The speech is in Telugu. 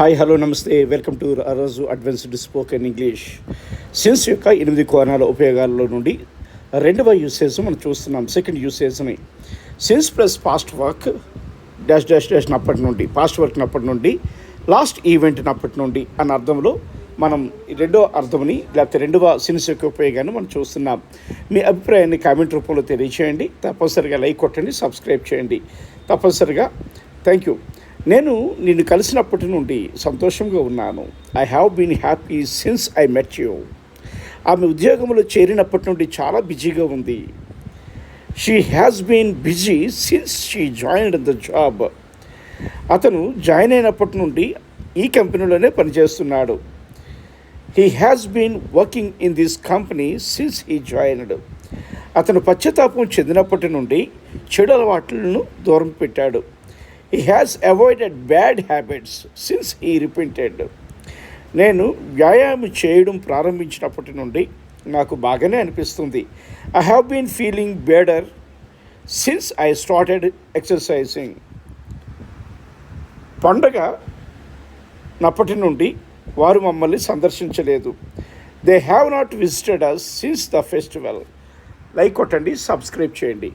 హాయ్ హలో నమస్తే వెల్కమ్ టు అరాజు అడ్వాన్స్డ్ స్పోకెన్ ఇంగ్లీష్. సెన్స్ యొక్క 8 కోణాల ఉపయోగాల్లో నుండి రెండవ యూసేజ్ మనం చూస్తున్నాం. సెకండ్ యూసేజ్ని sense plus past work dash dash dash నప్పటి నుండి, పాస్ట్ వర్క్ నప్పటి నుండి, లాస్ట్ ఈవెంట్ నప్పటి నుండి అన్న అర్థంలో మనం రెండో అర్థంని లేకపోతే రెండవ సెన్స్ యొక్క ఉపయోగాన్ని మనం చూస్తున్నాం. మీ అభిప్రాయాన్ని కామెంట్ రూపంలో తెలియచేయండి. తప్పనిసరిగా లైక్ కొట్టండి, సబ్స్క్రైబ్ చేయండి తప్పనిసరిగా. Thank you. నేను నిన్ను కలిసినప్పటి నుండి సంతోషంగా ఉన్నాను. I have been happy since I met you. ఆమె ఉద్యోగంలో చేరినప్పటి నుండి చాలా బిజీగా ఉంది. She has been busy since she joined the job. అతను జాయిన్ అయినప్పటి నుండి ఈ కంపెనీలోనే పనిచేస్తున్నాడు. He has been working in this company since he joined. అతను పశ్చాత్తాపం చెందినప్పటి నుండి చెడు అలవాట్లను దూరం పెట్టాడు. He has avoided bad habits since he repented. నేను వ్యాయామం చేయడం ప్రారంభించినప్పటి నుండి నాకు బాగానే అనిపిస్తుంది. I have been feeling better since I started exercising. పండగ నప్పటి నుండి వారు మమ్మల్ని సందర్శించలేదు. They have not visited us since the festival. Like కొట్టండి, సబ్స్క్రైబ్ చేయండి.